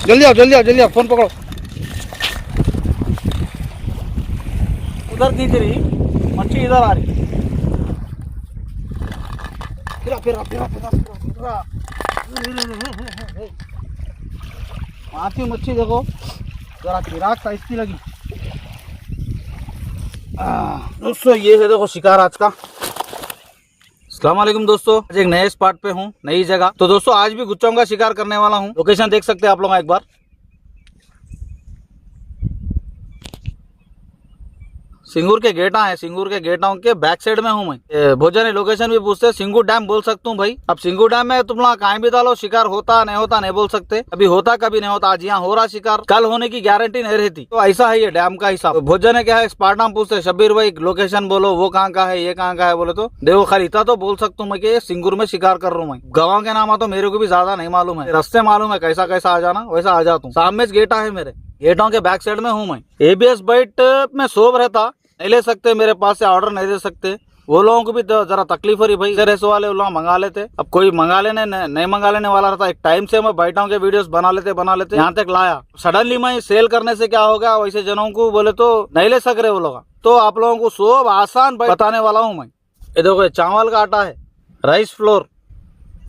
जल्दी आओ जल्दी आओ जल्दी आओ, फोन पकड़ो। उधर खींच रही मच्छी, इधर आ रही। फिरा फिरा फिरा फिरा फिरा। आती मच्छी देखो, जरा चिराग साइज की लगी। दोस्तों ये है देखो शिकार आज का। अस्सलाम वालेकुम दोस्तों, आज एक नए स्पॉट पे हूँ, नई जगह। तो दोस्तों आज भी गुच्चों का शिकार करने वाला हूँ। लोकेशन देख सकते हैं आप लोग एक बार। सिंगूर के गेटा है, सिंगूर के गेटाओं के बैक साइड में हूँ मैं। भोजन लोकेशन भी पूछते हैं, सिंगूर डैम बोल सकता हूँ भाई। अब सिंगूर डैम में तुम लोग कहीं भी डालो शिकार होता नहीं बोल सकते। कभी होता कभी नहीं होता। आज यहाँ हो रहा शिकार, कल होने की गारंटी नहीं रहती। तो ऐसा है ये डैम का हिसाब। भोजन है क्या है, स्पॉट नाम पूछते हैं, शब्बीर भाई लोकेशन बोलो, वो कहाँ का है, ये कहाँ का है बोले तो देखो खाली इतना तो बोल सकता हूँ मैं कि सिंगूर में शिकार कर रहा हूँ मैं। गाँव के नाम तो मेरे को भी ज्यादा नहीं मालूम है, रास्ते मालूम है कैसा कैसा आ जाना, वैसा आ जाता हूँ। सामने गेटा है मेरे, गेटों के बैक साइड में हूँ मैं। ABS बाइट में सोब रहता, नहीं ले सकते, मेरे पास से ऑर्डर नहीं दे सकते। वो लोगों को भी तो जरा तकलीफ हो रही भाई, रेस वाले लोग मंगा लेते। अब कोई मंगा लेने नहीं मंगा लेने वाला रहता। एक टाइम से मैं बैठा के वीडियोस बना लेते यहाँ तक लाया। सडनली मैं सेल करने से क्या होगा, वैसे जनों को बोले तो नहीं ले सक रहे वो लोग। तो आप लोगों को सब आसान बताने वाला हूँ मैं। ये देखो चावल का आटा है, rice flour,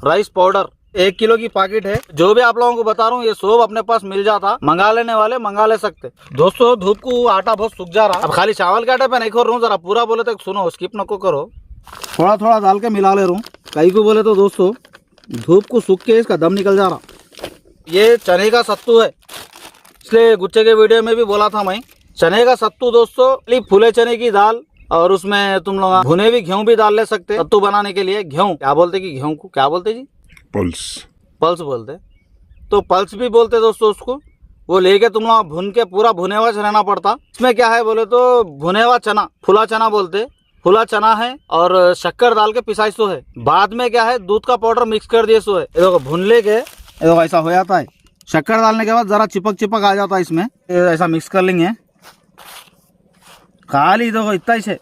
rice powder, 1 kilo की पैकेट है। जो भी आप लोगों को बता रहा हूँ ये सब अपने पास मिल जाता। मंगा लेने वाले मंगा ले सकते। दोस्तों धूप को आटा बहुत सूख जा रहा। अब खाली चावल के आटे पे नहीं खोल रहा हूँ, जरा पूरा बोले तो सुनो, स्किप नको करो। थोड़ा थोड़ा डाल के मिला ले रहा हूँ। कई को बोले तो दोस्तों धूप को सूख के इसका दम निकल जा रहा। ये चने का सत्तू है, इसलिए गुच्चे के वीडियो में भी बोला था मैं। चने का सत्तू दोस्तों, फूले चने की दाल, और उसमें तुम लोग भुने हुए गेहूं भी डाल ले सकते सत्तू बनाने के लिए। गेहूं क्या बोलते कि गेहूं को क्या बोलते जी? पल्स बोलते। तो पल्स भी बोलते दोस्तों उसको। वो लेके तुम लोग भुन के पूरा भुने हुआ रहना पड़ता। इसमें क्या है बोले तो भुने हुआ चना, फुला चना बोलते, फुला चना है और शक्कर डाल के पिसाई सो है। बाद में क्या है दूध का पाउडर मिक्स कर दिए सो है। देखो भुन ले के देखो ऐसा हो जाता है। शक्कर डालने के बाद जरा चिपक आ जाता है इसमें। ऐसा मिक्स कर लेंगे खाली। देखो इतना ही से,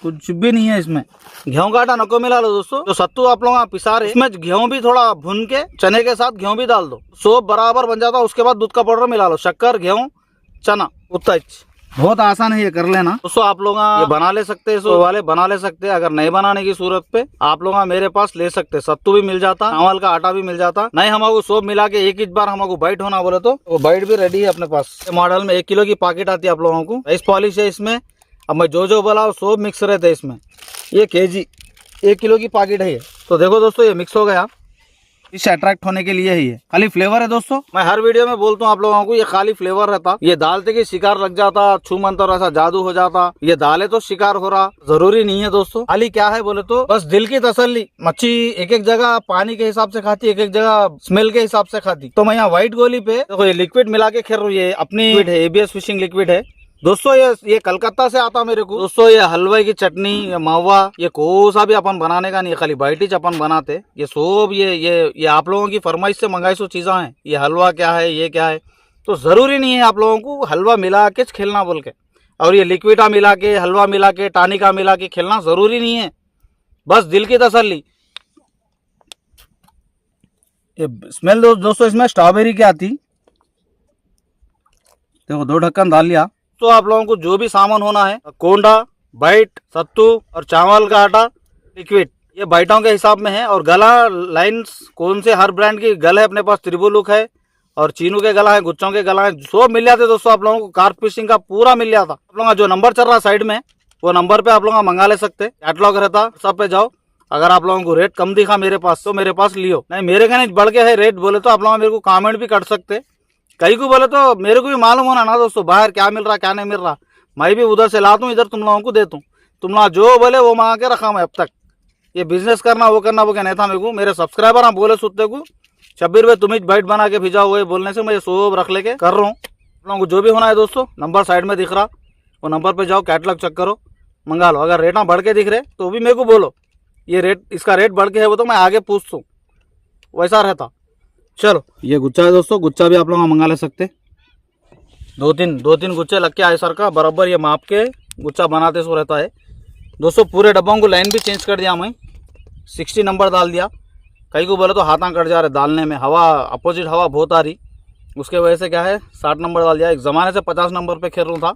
कुछ भी नहीं है इसमें। गेहूं का आटा नको मिला लो दोस्तों। तो सत्तू आप लोग पिसा रहे, इसमें गेहूं भी थोड़ा भुन के चने के साथ गेहूं भी डाल दो, सब बराबर बन जाता। उसके बाद दूध का पाउडर मिला लो, शक्कर गेहूं चना, उतना ही। बहुत आसान है ये, कर लेना दोस्तों। आप लोग ये बना ले सकते हैं, सो वाले बना ले सकते हैं। अगर नहीं बनाने की सूरत पे आप लोग मेरे पास ले सकते। सत्तू भी मिल जाता, चावल का आटा भी मिल जाता। नहीं हमको सब मिला के एक बार हमको बाइट होना बोले तो वो बाइट भी रेडी है अपने पास। मॉडल में 1 किलो की पैकेट आती है आप लोगों को। राइस पॉलिश है इसमें। अब मैं जो बोला वो सब मिक्स रहते हैं इसमें। ये केजी 1 किलो की पैकेट है ये। तो देखो दोस्तों ये मिक्स हो गया, इससे अट्रैक्ट होने के लिए ही है। खाली फ्लेवर है दोस्तों। मैं हर वीडियो में बोलता हूँ आप लोगों को, ये खाली फ्लेवर रहता। ये डालते कि शिकार लग जाता, छू मंतर ऐसा जादू हो जाता। ये डाले तो शिकार हो रहा, जरूरी नहीं है दोस्तों। खाली क्या है बोले तो बस दिल की तसल्ली। मच्छी एक जगह पानी के हिसाब से खाती, एक जगह स्मेल के हिसाब से खाती। तो मैं यहाँ व्हाइट गोली पे देखो ये लिक्विड मिला के खेल रहा हूँ। ये अपनी ABS फिशिंग लिक्विड है दोस्तों। ये कलकत्ता से आता मेरे को दोस्तों। ये हलवे की चटनी, ये मावा, ये कोसा भी अपन बनाने का नहीं, खाली बाइटिच अपन बनाते। ये सब ये आप लोगों की फरमाइश से मंगाई सो चीज़ें हैं। ये हलवा क्या है, ये क्या है, तो ज़रूरी नहीं है आप लोगों को हलवा मिला के खेलना बोल के, और ये लिक्विडा मिला के, हलवा मिला के, टानिका मिला के खेलना ज़रूरी नहीं है। बस दिल की तसल्ली। ये स्मेल दोस्तों इसमें स्ट्रॉबेरी की आती। देखो 2 ढक्कन डाल लिया। तो आप लोगों को जो भी सामान होना है, कोंडा, बाइट, सत्तू और चावल का आटा, लिक्विड, ये बाइटों के हिसाब में है। और गला लाइन्स कौन से हर ब्रांड की गला है अपने पास, त्रिबुलुक है और चीनू के गला है, गुच्चों के गला है, सब मिल जाते दोस्तों। आप लोगों को कार्प फिशिंग का पूरा मिल जाता। आप लोगों का जो नंबर चल रहा साइड में, वो नंबर पे आप लोग मंगा ले सकते। कैटलॉग रहता, सब पे जाओ। अगर आप लोगों को रेट कम दिखा मेरे पास तो मेरे पास लियो, नहीं मेरे का नहीं बढ़ के है रेट बोले तो आप लोग मेरे को कमेंट भी कर सकते। कई को बोले तो मेरे को भी मालूम होना ना दोस्तों, बाहर क्या मिल रहा क्या नहीं मिल रहा। मैं भी उधर से लाता हूँ, इधर तुम लोगों को देता हूँ। तुम लोग जो बोले वो मंगा के रखा मैं अब तक। ये बिजनेस करना वो करना वो क्या नहीं था मेरे को। मेरे सब्सक्राइबर आप बोले सुनते को शब्बीर भाई तुम ही बाइट बना के भिजा हुए बोलने से मैं ये सब रख लेके कर रहा हूँ। आप लोगों को जो भी होना है दोस्तों, नंबर साइड में दिख रहा, वो नंबर पर जाओ, कैटलॉग चेक करो, मंगा लो। अगर रेट बढ़ के दिख रहे तो भी मेरे को बोलो, ये रेट इसका रेट बढ़ के है वो तो मैं आगे पूछता हूँ, वैसा रहता। चलो ये गुच्चा है दोस्तों, गुच्चा भी आप लोग मंगा ले सकते। दो तीन गुच्चे लग के आए सर का बराबर, ये माप के गुच्चा बनाते सो रहता है दोस्तों। पूरे डब्बों को लाइन भी चेंज कर दिया मैं, 60 नंबर डाल दिया। कई को बोले तो हाथा कट जा रहे डालने में, हवा अपोजिट हवा बहुत आ रही, उसके वजह से क्या है 60 नंबर डाल दिया। एक ज़माने से 50 नंबर पे खेल रहा था,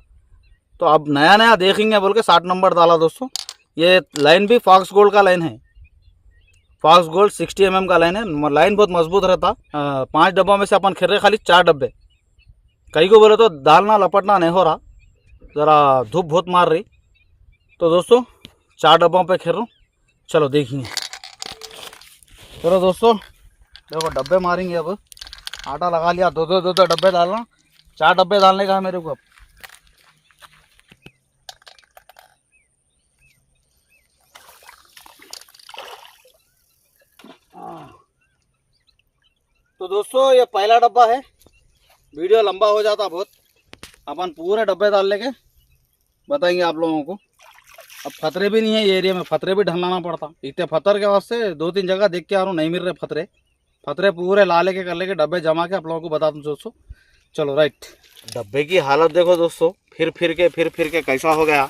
तो अब नया नया देखेंगे बोल के 60 नंबर डाला दोस्तों। ये लाइन भी फॉक्स गोल्ड का लाइन है, फॉक्स गोल्ड 60 mm का लाइन है। लाइन बहुत मजबूत रहता। 5 डब्बों में से अपन खेल रहे खाली 4 डब्बे। कई को बोले तो डालना लपटना नहीं हो रहा, ज़रा धूप बहुत मार रही, तो दोस्तों 4 डब्बों पे खेल रहा हूँ। चलो देखिए। चलो दोस्तों देखो डब्बे मारेंगे। अब आटा लगा लिया, दो डब्बे डालना, 4 डब्बे डालने का है मेरे को अब। तो दोस्तों ये पहला डब्बा है, वीडियो लंबा हो जाता बहुत, अपन पूरे डब्बे डाल लेके बताएंगे आप लोगों को। अब फतरे भी नहीं है ये एरिया में, फतरे भी ढलाना पड़ता। इतने फतर के वास्ते 2-3 जगह देख के आ रहा हूँ, नहीं मिल रहे फतरे। फतरे पूरे ला लेके कर लेके डब्बे जमा के आप लोगों को बता दूँ दोस्तों। चलो राइट। डब्बे की हालत देखो दोस्तों, फिर के कैसा हो गया।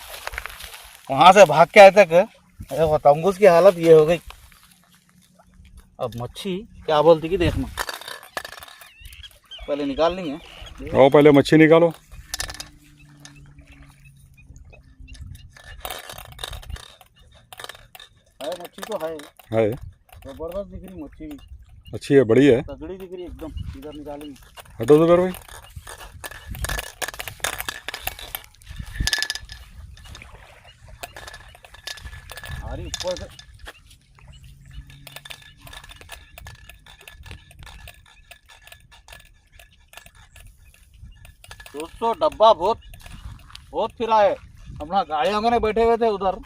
वहाँ से भाग के आए तक देखो तंगूस की हालत ये हो गई। अब मच्छी क्या बोलती कि देखना, पहले निकालनी है। आओ पहले मच्छी निकालो। है मच्छी तो है जबरदस्त दिख रही मच्छी भी, अच्छी है, बड़ी है, तगड़ी दिख रही एकदम। इधर निकालेंगे, हटो तो कर भाई। आ रही ऊपर से। दोस्तों डब्बा बहुत फिरा है। अपना गाड़ियों में बैठे हुए थे उधर,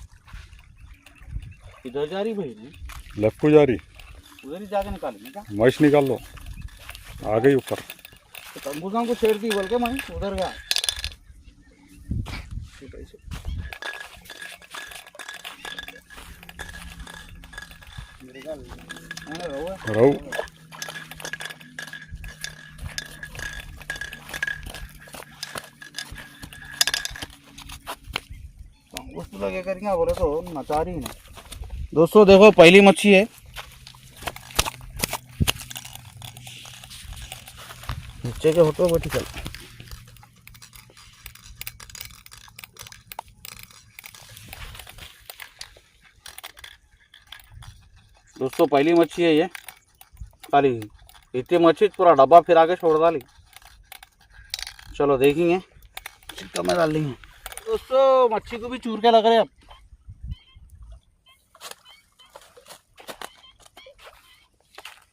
इधर जा रही भाई, लेफ्ट को जा रही, उधर ही जाके निकालेंगे क्या? मछ निकाल लो, आ गई ऊपर। तो तंबूजा को छेड़ दी बोल के मैं उधर गया। रहू तंबूज लगे करेंगे बोले तो नचा रही ना। दोस्तों देखो पहली मच्छी है, नीचे के होटो बैठी। चल दोस्तों पहली मच्छी है ये, खाली इतनी मच्छी पूरा डब्बा फिर आके छोड़ डाली। चलो देखेंगे चिक्का में डाल देंगे। दोस्तों मच्छी को भी चूर के लग रहे अब।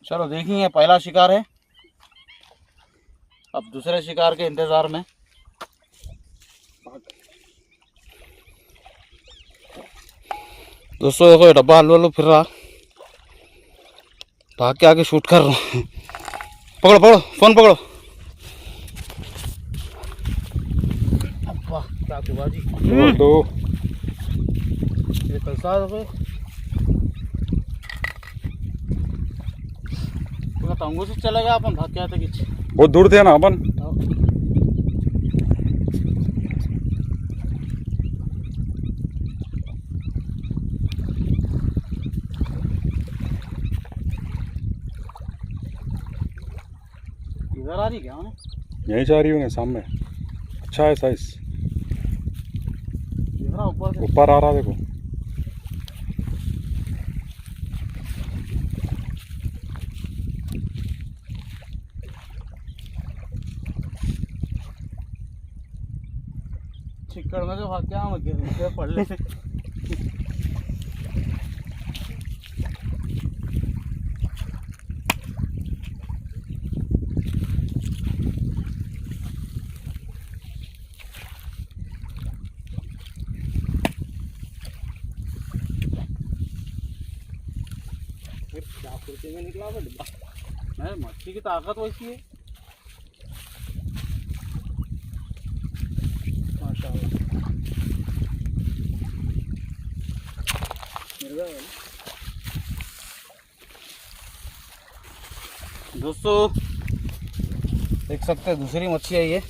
चलो देखेंगे, पहला शिकार है, अब दूसरे शिकार के इंतजार में। दोस्तों देखो ये डब्बा हल्लू हल्लू फिर रहा, भाग के आके शूट कर रहा हूँ। पकड़ो पकड़ो फोन पकड़ो। अब्बा क्या बाजी तो ये कैसा है तो तंगू से चला गया अपन, भाग के आते किच बहुत दूर थे ना अपन। इधर आ रही क्या उन्हें? यहीं जा रही हूँ सामने, अच्छा है साइज, ऊपर आ रहा देखो। चिक्कड़ में से भाग के आम गिर पड़ ले। में निकला डिब्बा, मच्छी की ताकत वैसी है माशाल्लाह। दोस्तों देख सकते हैं दूसरी मच्छी है ये,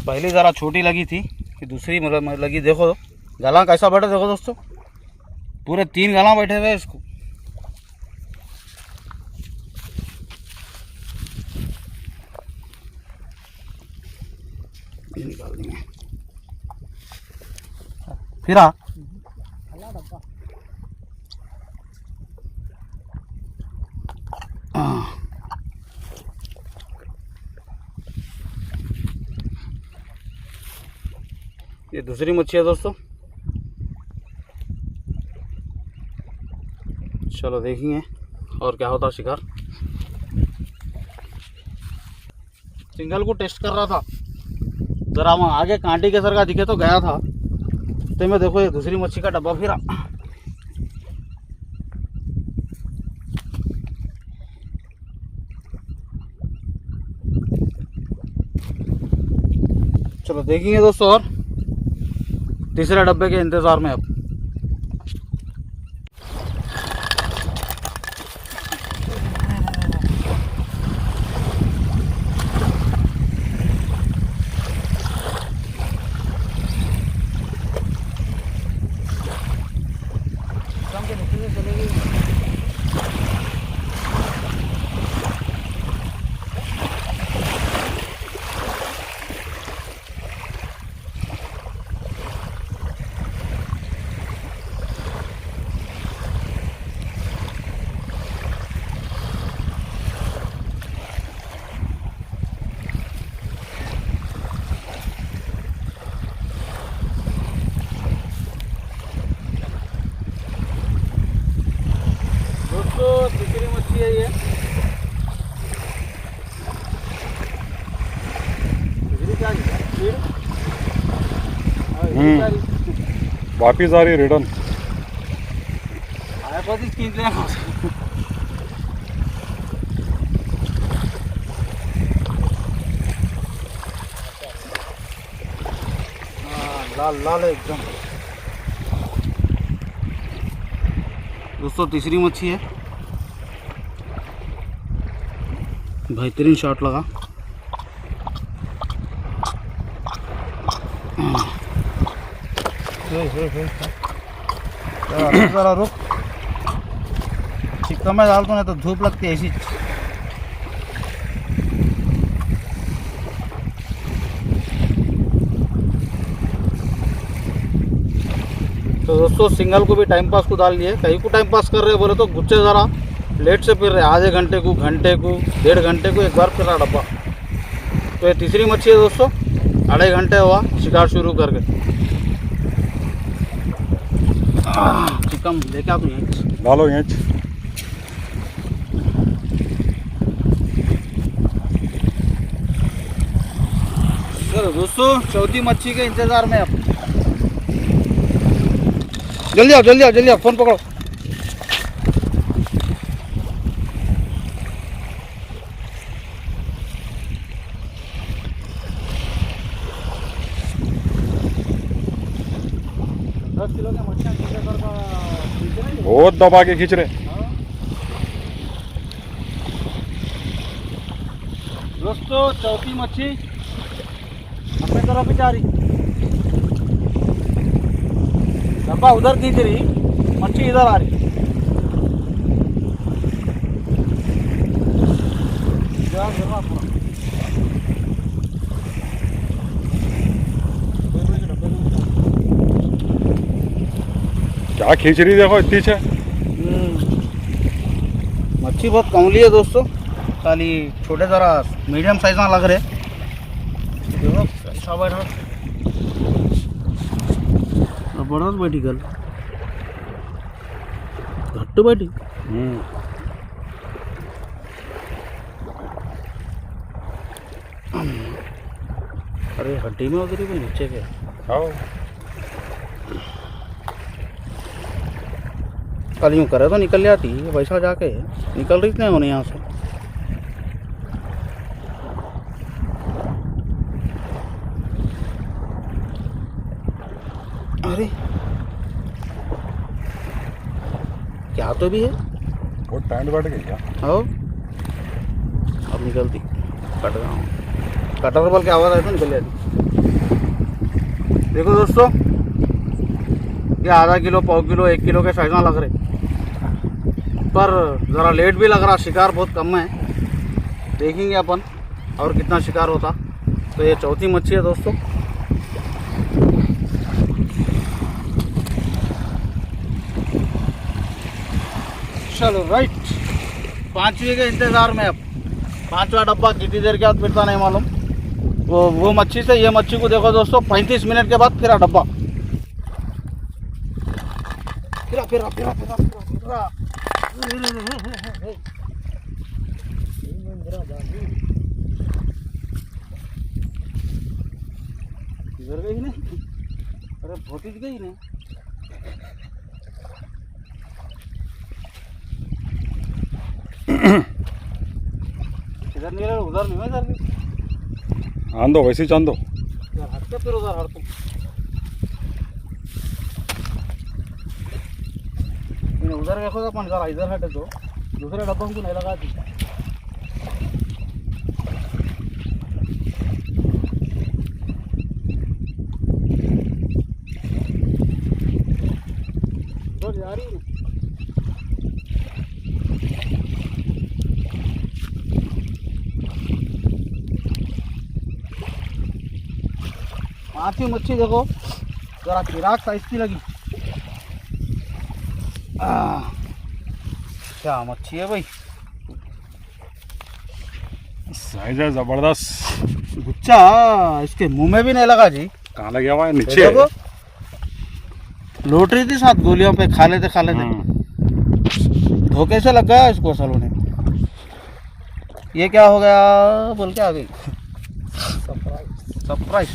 पहली ज़रा छोटी लगी थी कि दूसरी लगी। देखो गला कैसा बैठा, देखो दोस्तों पूरे 3 गला बैठे हुए इसको। फिरा ये दूसरी मच्छी है दोस्तों। चलो देखेंगे और क्या होता शिकार। सिंगल को टेस्ट कर रहा था, जरा वहाँ आगे कांटी के सर का दिखे तो गया था, तो मैं देखो ये दूसरी मच्छी का डब्बा फिरा। चलो देखेंगे दोस्तों और तीसरे डब्बे के इंतजार में अब। तीसरी मच्छी है ये। वापिस आ रही रिटर्न। आया पास तीन ले लाल लाल है एकदम। दोस्तों तीसरी मच्छी है, बेहतरीन शॉट लगा। जरा रुक, चिक्का में डाल तो नहीं तो धूप लगती है ऐसी। तो दोस्तों सिंगल को भी टाइम पास को डाल लिए। कहीं को टाइम पास कर रहे बोले तो गुच्चे ज़रा लेट से फिर रहे, आधे घंटे को, घंटे को, 1.5 घंटे को एक बार फिर रहा डब्बा। तो ये तीसरी मच्छी है दोस्तों, 2.5 घंटे हुआ शिकार शुरू करके। चिकम लेके आप डालो यहाँ। चलो दोस्तों चौथी मच्छी के इंतजार में अब। जल्दी आओ जल्दी आओ जल्दी आओ, फोन पकड़ो। बहुत दबा के खींच रहे दोस्तों। चौथी मच्छी अपने तरफ ही जा रही, डब्बा उधर खींच रही, मच्छी इधर आ रही। क्या खींच रही देखो इतनी है। मच्छी बहुत कमली है दोस्तों, खाली छोटे जरा मीडियम साइज में लग रहे। देखो कैसा बैठा, जबरदस्त बैठी गल, घट्ट बैठी। अरे हड्डी में उतरी भी नीचे के। कल यूँ करे तो निकल जाती, वैसा जाके निकल रही नहीं होने यहाँ से। अरे क्या तो भी है, बहुत टाइम बैठ गई क्या? हो अब निकलती, कट रहा हूँ, कटर बल की आवाज़ आई तो निकल जाती। देखो दोस्तों ये आधा किलो, पाव किलो, 1 किलो के साइज में लग रहे, पर ज़रा लेट भी लग रहा। शिकार बहुत कम है, देखेंगे अपन और कितना शिकार होता। तो ये चौथी मच्छी है दोस्तों। चलो राइट, 5वीं के इंतजार में अब 5वां डब्बा कितनी देर के बाद फिरता नहीं मालूम। वो मच्छी से ये मच्छी को देखो दोस्तों, 35 मिनट के बाद फिरा डब्बा। फिरा फिरा फिरा फिरा फिरा इधर गई नहीं, अरे भोटिज गई नहीं। इधर नहीं रहा, उधर नहीं, इधर नहीं। आंदो वैसे ही चांदो। इधर हट के फिर उधर हट तुम। उधर देखो तो अपन जरा इधर हटे तो दूसरे डब्बों को नहीं लगा दी। तो जा रही है 5वीं मच्छी देखो, जरा चिराग साइज की लगी। क्या मच्छी है भाई, साइज है जबरदस्त। गुच्छा इसके मुंह में भी नहीं लगा जी। कहाँ लगा हुआ है? नीचे है। लौट रही थी 7 गोलियों पे, खा लेते धोखे से लग गया इसको सलों ने। ये क्या हो गया बोल के आ गई। सरप्राइज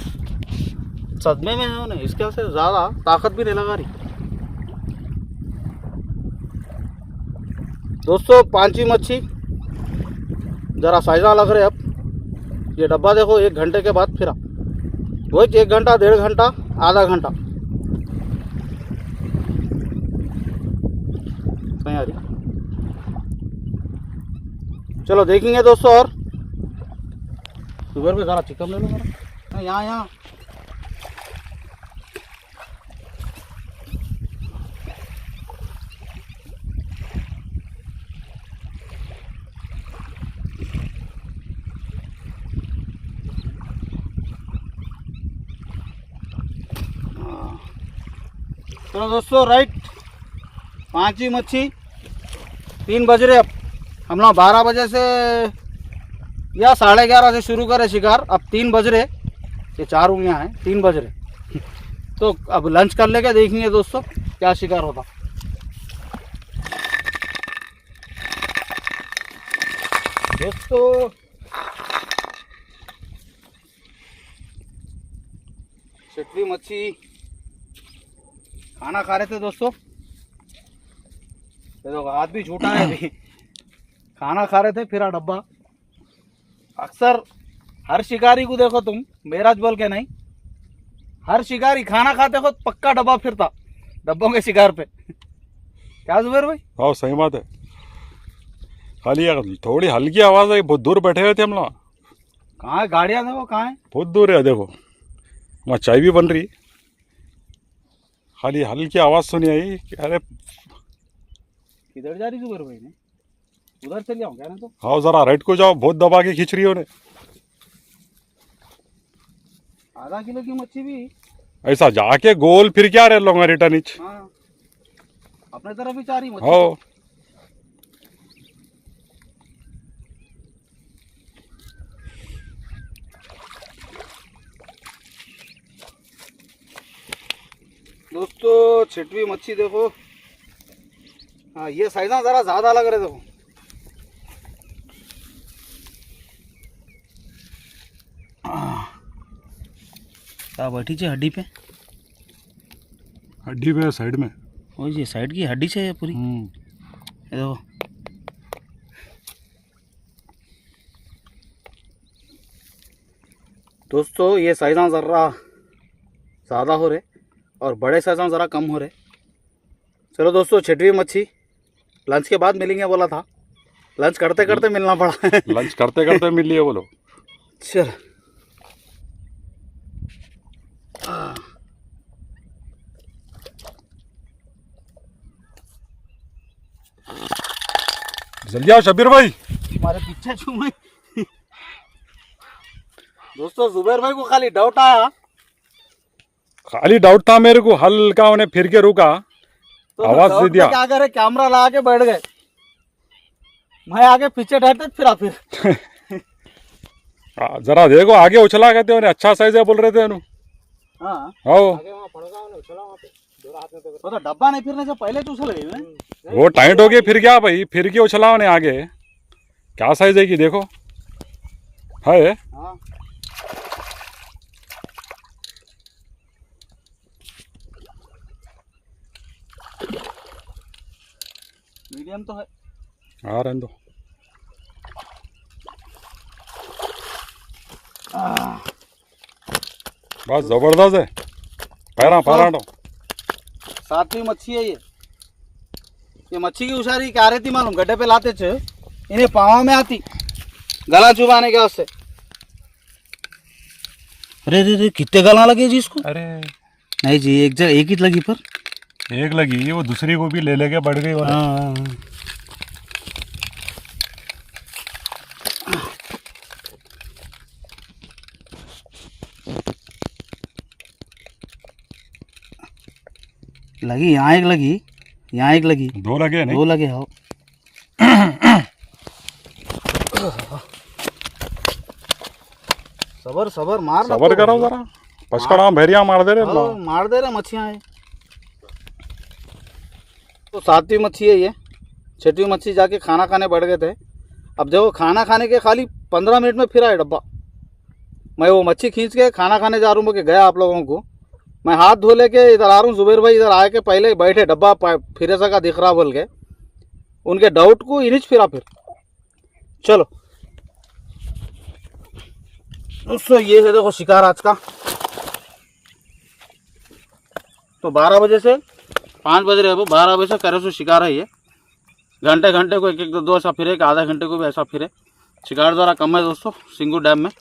सदमे में है उन्हें, इसके से ज्यादा ताकत भी नहीं लगा रही दोस्तों। 5वीं मच्छी जरा साइजा लग रहे। अब ये डब्बा देखो 1 घंटे के बाद फिरा, वही 1 घंटा 1.5 घंटा आधा घंटा नहीं आ रही। चलो देखेंगे दोस्तों। और सुबह में जरा चिकन ले लो जरा, यहाँ चलो दोस्तों राइट, 5वीं मच्छी 3 बज रहे। अब हम लोग 12 बजे से या 11:30 से शुरू करें शिकार। अब 3 बज रहे, ये 4 उंगलियां हैं, 3 बज रहे। तो अब लंच कर लेके देखेंगे दोस्तों क्या शिकार होता। दोस्तों छठवीं मच्छी खाना खा रहे थे दोस्तों। ये देखो हाथ भी झूठा है अभी। खाना खा रहे थे, फिरा डब्बा। अक्सर हर शिकारी को देखो तुम, मेराज बोल के नहीं, हर शिकारी खाना खाते हो पक्का डब्बा फिरता डब्बों के शिकार पे। क्या जुबैर भाई? हाँ सही बात है। खाली थोड़ी हल्की आवाज आई, बहुत दूर बैठे हुए थे हम लोग। कहाँ है गाड़ियाँ? देखो कहाँ है, बहुत दूर है। देखो वहाँ चाय भी बन रही, खाली हल्की आवाज सुनी आई। अरे किधर जा रही जुबैर भाई ने? उधर चल जाऊँ क्या? ना तो हाँ जरा राइट को जाओ, बहुत दबा के खींच रही हो ने। आधा किलो की मच्छी भी ऐसा जाके गोल फिर क्या रहे लोग रिटर्न इच। हाँ, अपने तरफ ही चाह रही मच्छी। हाँ दोस्तों छठवीं मच्छी देखो। हाँ ये साइजा जरा ज्यादा लग रहे देखो। क्या बैठी है हड्डी पे? हड्डी पे साइड में, वो ये साइड की हड्डी से पूरी। ये देखो दोस्तों, ये साइजा जरा ज़्यादा हो रहे और बड़े साइजा ज़रा कम हो रहे। चलो दोस्तों छठवीं मच्छी लंच के बाद मिलेंगे बोला था, लंच करते करते मिलना पड़ा। लंच करते करते मिल लिए बोलो। चल जल्दी आओ शब्बीर भाई, हमारे पीछे छूए। दोस्तों जुबैर भाई को खाली डाउट आया, खाली डाउट था मेरे को, हल्का उन्हें फिर के रुका, तो आवाज दे दिया। क्या करे, कैमरा लगा के बैठ गए। मैं आगे पीछे ठहरते फिर आप फिर जरा देखो आगे उछला कहते हो अच्छा साइज है बोल रहे थे अनु हाँ आओ वो तो डब्बा नहीं फिरने से पहले तो उछल गई मैं। वो टाइट हो गया फिर क्या भाई फिर के उछला ने आगे क्या साइज है कि देखो है हाँ मीडियम तो है। हाँ रहने दो बस जबरदस्त है पैरा पैरा तो 7वीं मच्छी है ये मच्छी की उछारी क्या रही थी मालूम गड्ढे पे लाते थे इन्हें पाँव में आती गला चुबाने के वास्ते। अरे रे रे कितने गला लगे जी इसको। अरे नहीं जी एक ही लगी पर एक लगी वो दूसरी को भी ले लेके बढ़ गई वाला। हाँ लगी यहाँ एक लगी यहाँ एक लगी दो लगे नहीं दो लगे हो। सबर सबर मार सबर करो जरा पचकड़ा भैरिया मार दे रहे मार दे रहे मच्छियाँ है। तो 7वीं मच्छी है ये 6वीं मच्छी जाके खाना खाने बढ़ गए थे। अब देखो खाना खाने के खाली 15 मिनट में फिर आए डब्बा। मैं वो मच्छी खींच के खाना खाने जा रहा हूँ गया आप लोगों को मैं हाथ धो लेके इधर आ रहा हूँ। जुबेर भाई इधर आए के पहले बैठे डब्बा फिर सा का दिख रहा बोल के उनके डाउट को इनिच फिरा फिर चलो दोस्तों ये है देखो शिकार आज का। तो 12 बजे से 5 बज रहे हैं 12 बजे से करे सो शिकार है ये। घंटे घंटे को एक दो ऐसा फिरे आधा घंटे को भी ऐसा फिरे। शिकार ज़रा कम है दोस्तों सिंगू डैम में।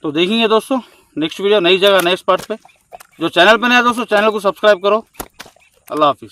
तो देखेंगे दोस्तों नेक्स्ट वीडियो नई जगह नए स्पॉट पे। जो चैनल पे नया है दोस्तों चैनल को सब्सक्राइब करो। अल्लाह हाफिज़।